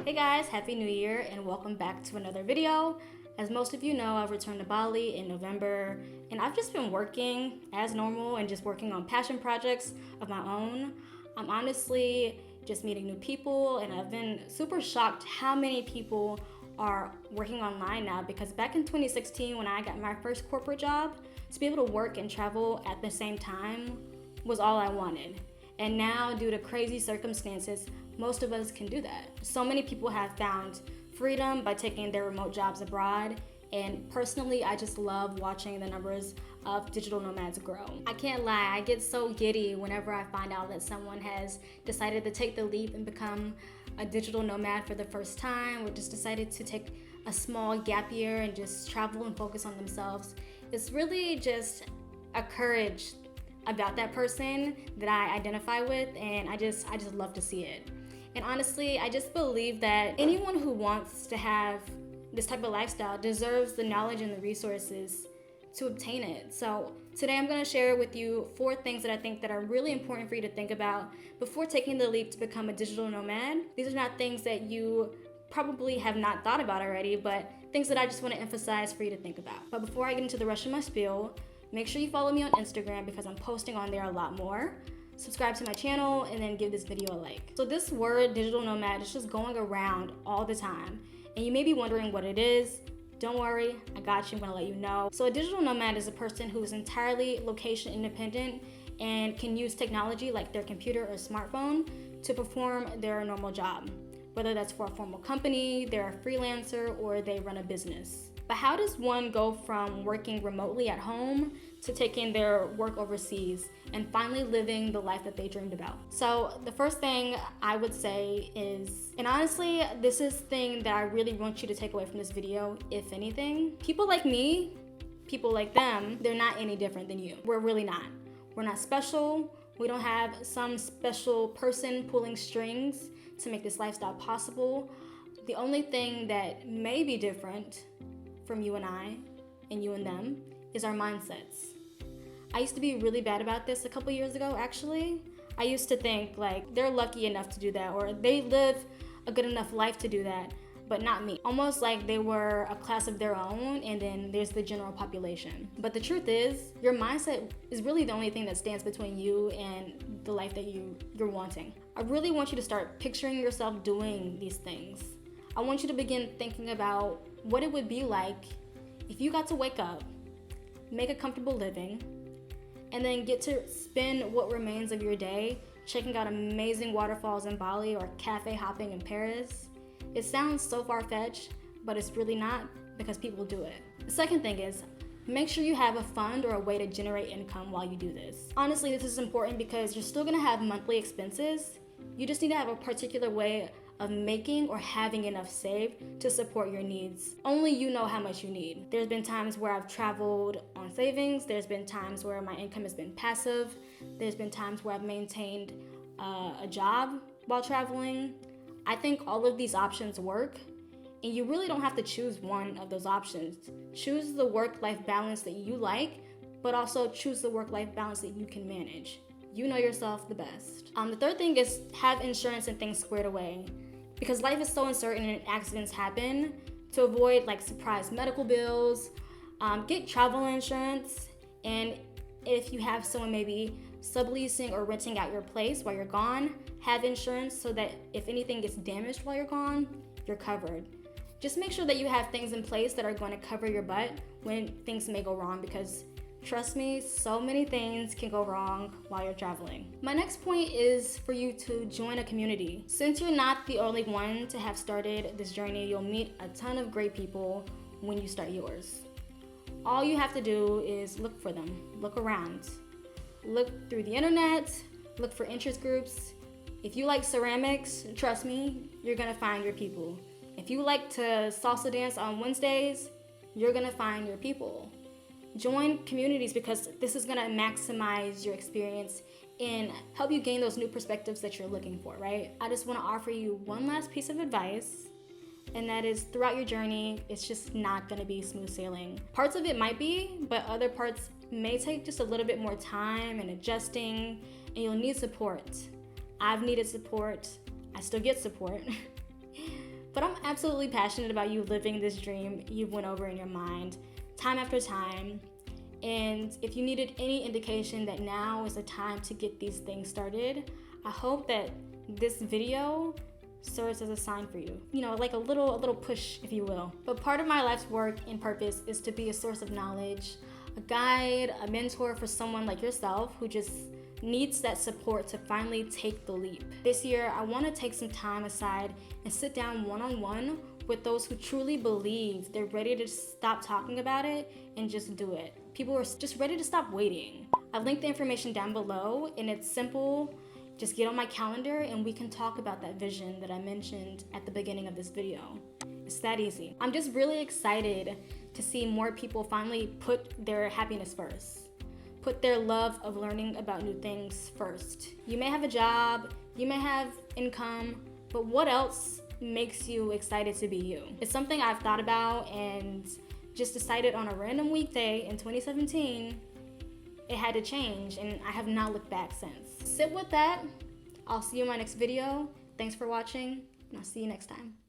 Hey guys, Happy New Year and welcome back to another video. As most of you know, I've returned to Bali in November and I've just been working as normal and just working on passion projects of my own. I'm honestly just meeting new people and I've been super shocked how many people are working online now, because back in 2016 when I got my first corporate job, to be able to work and travel at the same time was all I wanted. And now, due to crazy circumstances, most of us can do that. So many people have found freedom by taking their remote jobs abroad. And personally, I just love watching the numbers of digital nomads grow. I can't lie, I get so giddy whenever I find out that someone has decided to take the leap and become a digital nomad for the first time, or just decided to take a small gap year and just travel and focus on themselves. It's really just a courage about that person that I identify with, and I just love to see it. And honestly, I just believe that anyone who wants to have this type of lifestyle deserves the knowledge and the resources to obtain it. So today I'm going to share with you 4 things that I think that are really important for you to think about before taking the leap to become a digital nomad. These are not things that you probably have not thought about already, but things that I just want to emphasize for you to think about. But before I get into the rest of my spiel, make sure you follow me on Instagram because I'm posting on there a lot more. Subscribe to my channel and then give this video a like. So this word digital nomad is just going around all the time. And you may be wondering what it is. Don't worry, I got you, I'm gonna let you know. So a digital nomad is a person who is entirely location independent and can use technology like their computer or smartphone to perform their normal job. Whether that's for a formal company, they're a freelancer, or they run a business. But how does one go from working remotely at home to taking their work overseas and finally living the life that they dreamed about? So the first thing I would say is, and honestly, this is the thing that I really want you to take away from this video, if anything, people like me, people like them, they're not any different than you. We're really not. We're not special. We don't have some special person pulling strings to make this lifestyle possible. The only thing that may be different from you and I and you and them is our mindsets. I used to be really bad about this a couple years ago, actually. I used to think like they're lucky enough to do that, or they live a good enough life to do that, but not me. Almost like they were a class of their own and then there's the general population. But the truth is, your mindset is really the only thing that stands between you and the life that you're wanting. I really want you to start picturing yourself doing these things. I want you to begin thinking about what it would be like if you got to wake up, make a comfortable living, and then get to spend what remains of your day checking out amazing waterfalls in Bali or cafe hopping in Paris. It sounds so far-fetched, but it's really not, because people do it. The second thing is, make sure you have a fund or a way to generate income while you do this. Honestly, this is important because you're still gonna have monthly expenses. You just need to have a particular way of making or having enough saved to support your needs. Only you know how much you need. There's been times where I've traveled on savings. There's been times where my income has been passive. There's been times where I've maintained a job while traveling. I think all of these options work, and you really don't have to choose one of those options. Choose the work-life balance that you like, but also choose the work-life balance that you can manage. You know yourself the best. The third thing is have insurance and things squared away. Because life is so uncertain and accidents happen, to avoid like surprise medical bills, get travel insurance. And if you have someone maybe subleasing or renting out your place while you're gone, have insurance so that if anything gets damaged while you're gone, you're covered. Just make sure that you have things in place that are going to cover your butt when things may go wrong, because trust me, so many things can go wrong while you're traveling. My next point is for you to join a community. Since you're not the only one to have started this journey, you'll meet a ton of great people when you start yours. All you have to do is look for them, look around. Look through the internet, look for interest groups. If you like ceramics, trust me, you're gonna find your people. If you like to salsa dance on Wednesdays, you're gonna find your people. Join communities because this is gonna maximize your experience and help you gain those new perspectives that you're looking for, right? I just wanna offer you one last piece of advice, and that is throughout your journey, it's just not gonna be smooth sailing. Parts of it might be, but other parts may take just a little bit more time and adjusting, and you'll need support. I've needed support. I still get support. But I'm absolutely passionate about you living this dream you've went over in your mind time after time. And if you needed any indication that now is the time to get these things started, I hope that this video serves as a sign for you. You know, like a little push, if you will. But part of my life's work and purpose is to be a source of knowledge, a guide, a mentor for someone like yourself who just needs that support to finally take the leap. This year, I want to take some time aside and sit down one-on-one with those who truly believe they're ready to stop talking about it and just do it. People are just ready to stop waiting. I've linked the information down below, and it's simple. Just get on my calendar and we can talk about that vision that I mentioned at the beginning of this video. It's that easy. I'm just really excited to see more people finally put their happiness first. Put their love of learning about new things first. You may have a job, you may have income, but what else makes you excited to be you? It's something I've thought about and just decided on a random weekday in 2017 it had to change, and I have not looked back since. Sit with that. I'll see you in my next video. Thanks for watching, and I'll see you next time.